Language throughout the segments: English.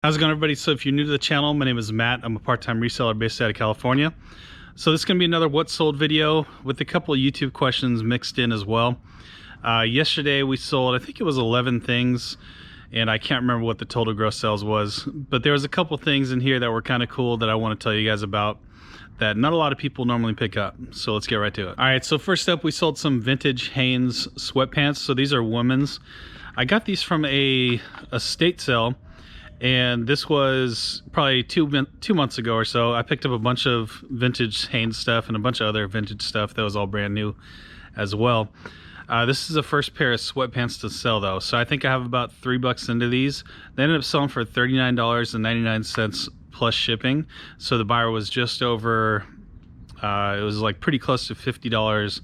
How's it going, everybody? So if you're new to the channel, my name is Matt. I'm a part-time reseller based out of California. So this is going to be another what sold video with a couple of YouTube questions mixed in as well. Yesterday we sold, I think it was 11 things, and I can't remember what the total gross sales was, but there was a couple things in here that were kind of cool that I want to tell you guys about that not a lot of people normally pick up. So let's get right to it. All right, so first up, we sold some vintage Hanes sweatpants. So these are women's. I got these from a estate sale, and this was probably two months ago or so. I picked up a bunch of vintage Hanes stuff and a bunch of other vintage stuff that was all brand new as well. This is the first pair of sweatpants to sell though, so I think I have about $3 into these. They ended up selling for $39.99 plus shipping, so the buyer was just over, it was like pretty close to $50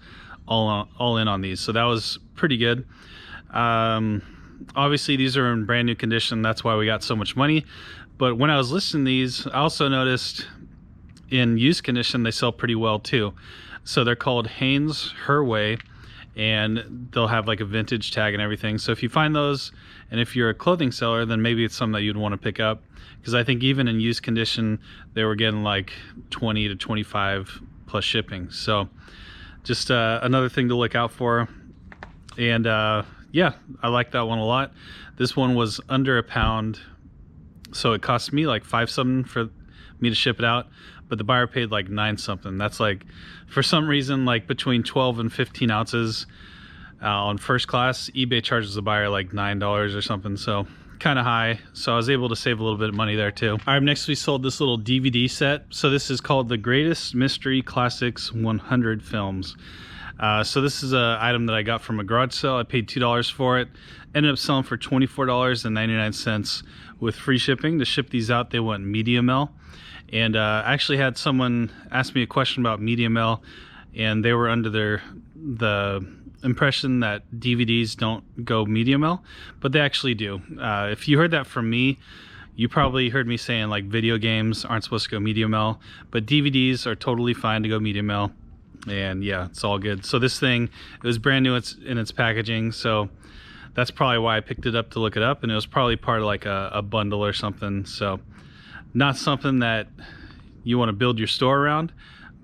all in on these, so that was pretty good. Obviously these are in brand new condition, that's why we got so much money. But when I was listing these, I also noticed in used condition they sell pretty well too. So they're called Hanes Her Way, and they'll have like a vintage tag and everything. So if you find those, and if you're a clothing seller, then maybe it's something that you'd want to pick up, because I think even in used condition they were getting like 20 to 25 plus shipping. So just another thing to look out for. And yeah, I like that one a lot. This one was under £1, so it cost me like $5 something for me to ship it out, but the buyer paid like $9 something. That's like, for some reason, like between 12 and 15 ounces on first class, eBay charges the buyer like $9 or something, so kind of high. So I was able to save a little bit of money there too. All right, next we sold this little DVD set. So this is called the Greatest Mystery Classics 100 Films. So this is an item that I got from a garage sale. I paid $2 for it. Ended up selling for $24.99 with free shipping. To ship these out, they went medium L. And I actually had someone ask me a question about medium L, and they were under the impression that DVDs don't go medium L, but they actually do. If you heard that from me, you probably heard me saying like video games aren't supposed to go medium L, but DVDs are totally fine to go medium L. And yeah, it's all good. So this thing, it was brand new in its packaging, so that's probably why I picked it up to look it up, and it was probably part of like a bundle or something. So not something that you want to build your store around,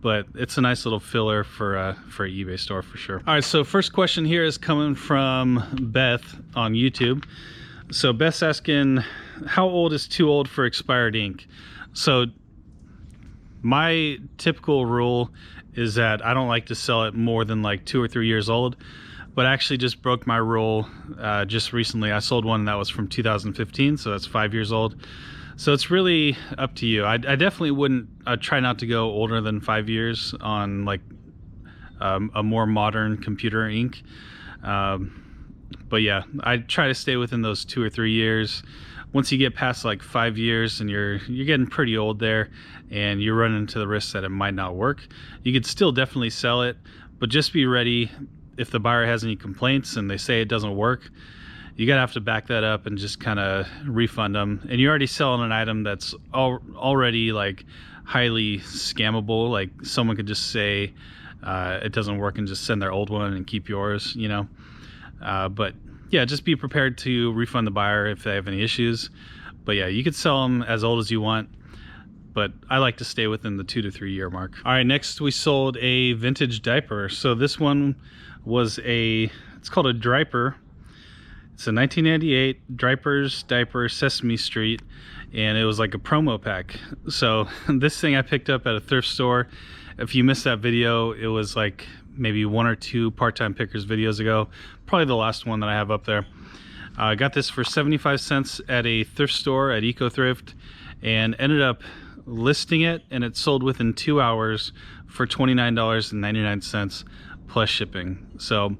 but it's a nice little filler for an eBay store for sure. All right, so first question here is coming from Beth on YouTube. So Beth's asking, how old is too old for expired ink? So my typical rule is that I don't like to sell it more than like 2 or 3 years old, but I actually just broke my rule just recently. I sold one that was from 2015, so that's 5 years old. So it's really up to you. I definitely wouldn't try not to go older than 5 years on like a more modern computer ink. But yeah, I try to stay within those 2 or 3 years. Once you get past like 5 years and you're getting pretty old there, and you run into the risk that it might not work, you could still definitely sell it, but just be ready if the buyer has any complaints and they say it doesn't work. You gotta have to back that up and just kind of refund them. And you're already selling an item that's already like highly scammable. Like someone could just say it doesn't work and just send their old one and keep yours, you know. But yeah, just be prepared to refund the buyer if they have any issues. But yeah, you could sell them as old as you want, but I like to stay within the 2 to 3 year mark. All right, next we sold a vintage diaper. So this one was it's called a Diaper. It's a 1998 Diaper Sesame Street, and it was like a promo pack. So this thing I picked up at a thrift store. If you missed that video, it was like maybe 1 or 2 part-time pickers videos ago, probably the last one that I have up there. I got this for 75 cents at a thrift store at Eco Thrift, and ended up listing it, and it sold within 2 hours for $29.99 plus shipping. So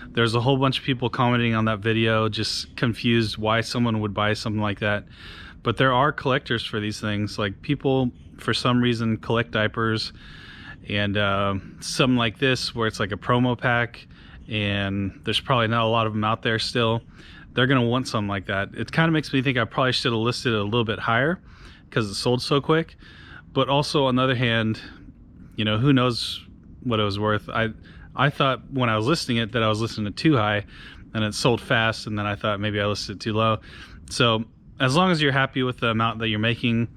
there's a whole bunch of people commenting on that video, just confused why someone would buy something like that. But there are collectors for these things. Like people for some reason collect diapers, and something like this where it's like a promo pack and there's probably not a lot of them out there still, they're gonna want something like that. It kind of makes me think I probably should have listed it a little bit higher because it sold so quick. But also on the other hand, you know, who knows what it was worth. I thought when I was listing it that I was listing it too high, and it sold fast, and then I thought maybe I listed it too low. So as long as you're happy with the amount that you're making,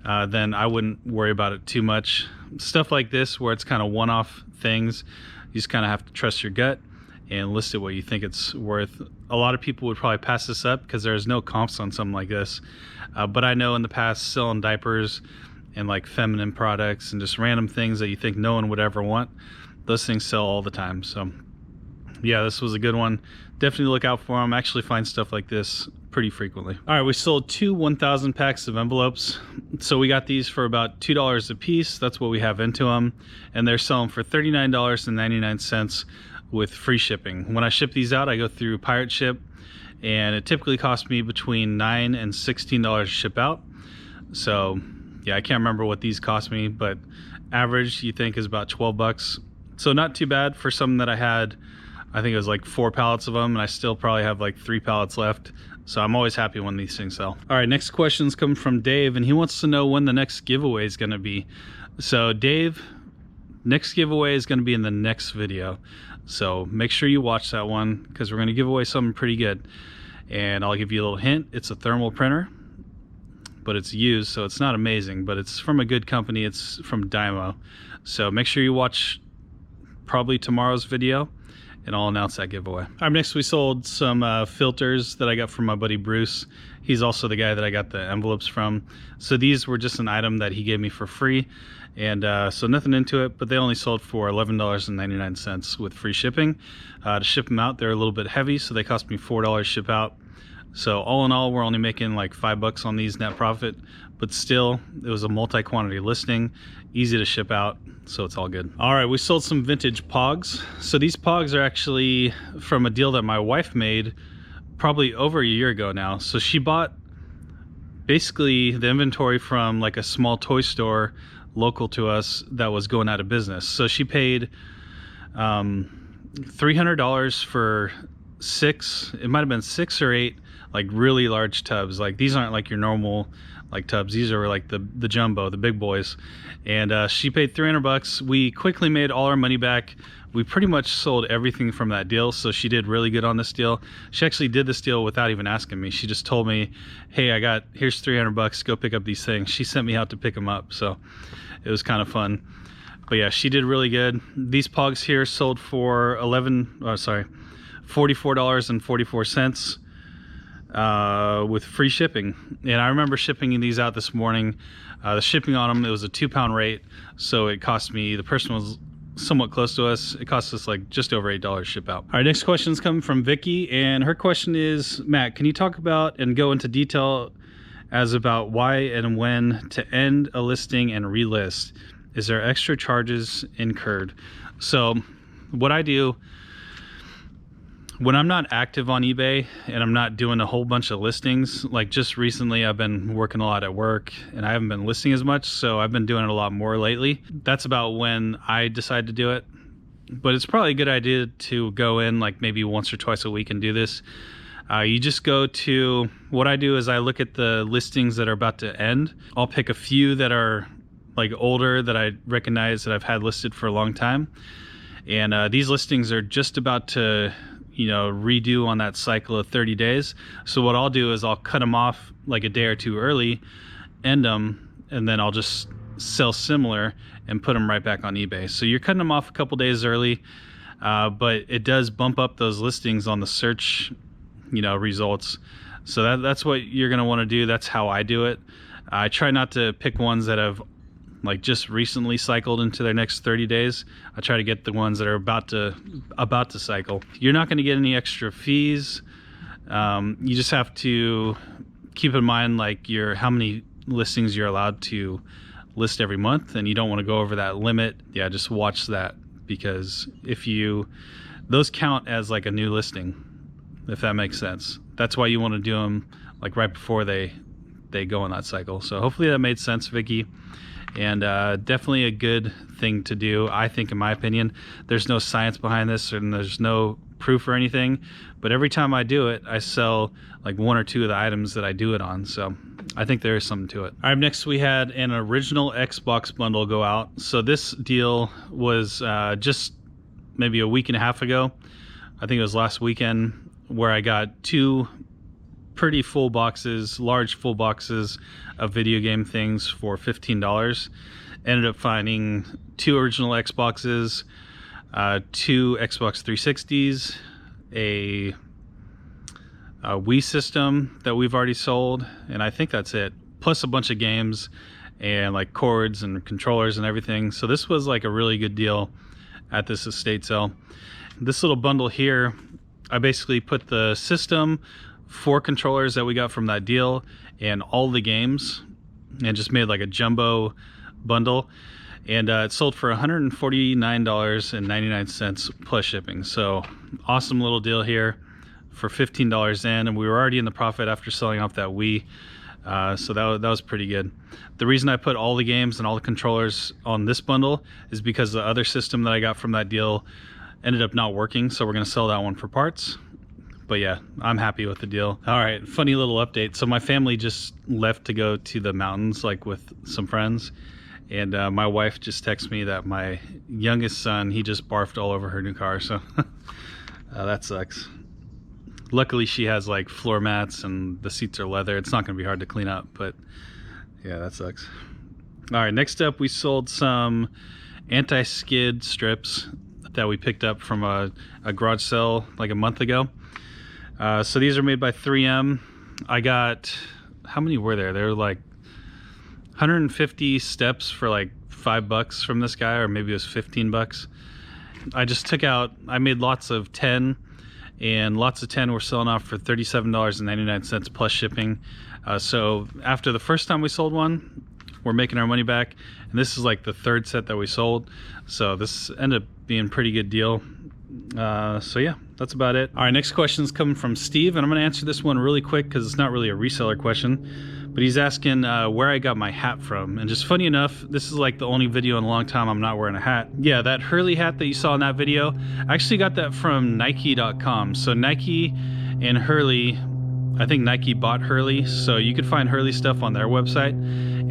then I wouldn't worry about it too much. Stuff like this where it's kind of one-off things, you just kind of have to trust your gut and list it what you think it's worth. A lot of people would probably pass this up because there's no comps on something like this, but I know in the past selling diapers and like feminine products and just random things that you think no one would ever want, those things sell all the time. So yeah, this was a good one. Definitely look out for them. I actually find stuff like this pretty frequently. All right, we sold 2 1,000 packs of envelopes. So we got these for about $2 a piece. That's what we have into them. And they're selling for $39.99 with free shipping. When I ship these out, I go through Pirate Ship, and it typically costs me between $9 and $16 to ship out. So yeah, I can't remember what these cost me, but average you think is about 12 bucks. So not too bad for something that I had. I think it was like 4 pallets of them, and I still probably have like 3 pallets left. So I'm always happy when these things sell. All right, next question's coming from Dave, and he wants to know when the next giveaway is gonna be. So Dave, next giveaway is gonna be in the next video. So make sure you watch that one because we're gonna give away something pretty good. And I'll give you a little hint, it's a thermal printer, but it's used, so it's not amazing, but it's from a good company. It's from Dymo. So make sure you watch probably tomorrow's video, and I'll announce that giveaway. All right, next we sold some filters that I got from my buddy Bruce. He's also the guy that I got the envelopes from. So these were just an item that he gave me for free, and so nothing into it, but they only sold for $11.99 with free shipping. To ship them out, they're a little bit heavy, so they cost me $4 ship out. So all in all, we're only making like $5 on these net profit, but still, it was a multi-quantity listing, easy to ship out, so it's all good. All right, we sold some vintage Pogs. So these Pogs are actually from a deal that my wife made probably over a year ago now. So she bought basically the inventory from like a small toy store local to us that was going out of business. So she paid $300 for 6, it might have been 6 or 8 like really large tubs. Like these aren't like your normal like tubs, these are like the jumbo, the big boys. And she paid $300. We quickly made all our money back. We pretty much sold everything from that deal, so she did really good on this deal. She actually did this deal without even asking me. She just told me, hey, here's $300, go pick up these things. She sent me out to pick them up, so it was kind of fun. But yeah, she did really good. These Pogs here sold for $44.44 with free shipping. And I remember shipping these out this morning. The shipping on them, it was a 2-pound rate, so it cost me, the person was somewhat close to us, it cost us like just over $8 ship out. All right, next question is coming from Vicky, and her question is, Matt, can you talk about and go into detail as about why and when to end a listing and relist? Is there extra charges incurred? So what I do when I'm not active on eBay and I'm not doing a whole bunch of listings, like just recently I've been working a lot at work and I haven't been listing as much, so I've been doing it a lot more lately. That's about when I decide to do it. But it's probably a good idea to go in like maybe once or twice a week and do this. You just go to, what I do is I look at the listings that are about to end. I'll pick a few that are like older that I recognize that I've had listed for a long time. And these listings are just about to redo on that cycle of 30 days. So what I'll do is I'll cut them off like a day or two early, end them, and then I'll just sell similar and put them right back on eBay. So you're cutting them off a couple days early, but it does bump up those listings on the search, results. So that's what you're going to want to do. That's how I do it. I try not to pick ones that have like just recently cycled into their next 30 days. I try to get the ones that are about to cycle. You're not going to get any extra fees. You just have to keep in mind like how many listings you're allowed to list every month, and you don't want to go over that limit. Yeah, just watch that, because those count as like a new listing, if that makes sense. That's why you want to do them like right before they go on that cycle. So hopefully that made sense, Vicky. And definitely a good thing to do, I think, in my opinion. There's no science behind this, and there's no proof or anything, but every time I do it, I sell like 1 or 2 of the items that I do it on. So I think there is something to it. All right, next we had an original Xbox bundle go out. So this deal was just maybe a week and a half ago. I think it was last weekend, where I got 2 pretty full boxes, large full boxes of video game things for $15. Ended up finding 2 original Xboxes, 2 Xbox 360s, a Wii system that we've already sold, and I think that's it. Plus a bunch of games and like cords and controllers and everything. So this was like a really good deal at this estate sale. This little bundle here, I basically put the system, 4 controllers that we got from that deal, and all the games, and just made like a jumbo bundle. And it sold for $149.99 plus shipping. So awesome little deal here for $15 in, and we were already in the profit after selling off that Wii. So that was pretty good. The reason I put all the games and all the controllers on this bundle is because the other system that I got from that deal ended up not working, so we're going to sell that one for parts. But yeah, I'm happy with the deal. All right, funny little update. So my family just left to go to the mountains, like with some friends, and my wife just texted me that my youngest son, he just barfed all over her new car, so that sucks. Luckily she has like floor mats and the seats are leather. It's not going to be hard to clean up, but yeah, that sucks. All right, next up we sold some anti-skid strips that we picked up from a garage sale like a month ago. So these are made by 3M. I got, how many were there? There were like 150 steps for like $5 from this guy, or maybe it was $15. I just took out, I made lots of 10, and lots of 10 were selling off for $37.99 plus shipping. So after the first time we sold one, we're making our money back, and this is like the 3rd set that we sold, so this ended up being a pretty good deal. So yeah, that's about it. All right, next question is coming from Steve, and I'm going to answer this one really quick because it's not really a reseller question, but he's asking where I got my hat from. And just funny enough, this is like the only video in a long time I'm not wearing a hat. Yeah, that Hurley hat that you saw in that video, I actually got that from Nike.com. So Nike and Hurley, I think Nike bought Hurley, so you could find Hurley stuff on their website.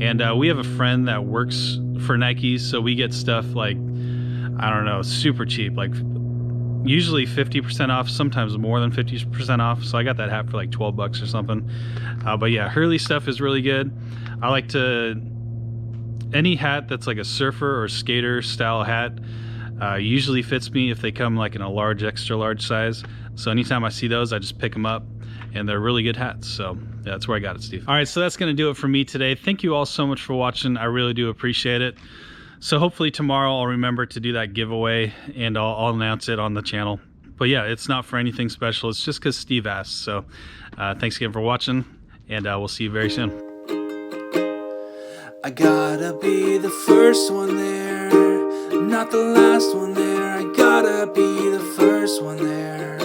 And we have a friend that works for Nike, so we get stuff like, I don't know, super cheap, like usually 50% off, sometimes more than 50% off. So I got that hat for like $12 or something. But yeah, Hurley stuff is really good. I like to, any hat that's like a surfer or skater style hat usually fits me if they come like in a large, extra large size. So anytime I see those, I just pick them up, and they're really good hats. So yeah, that's where I got it, Steve. All right, so that's going to do it for me today. Thank you all so much for watching. I really do appreciate it. So hopefully tomorrow I'll remember to do that giveaway, and I'll announce it on the channel. But yeah, it's not for anything special. It's just because Steve asked. So thanks again for watching, and we'll see you very soon. I gotta be the first one there, not the last one there. I gotta be the first one there.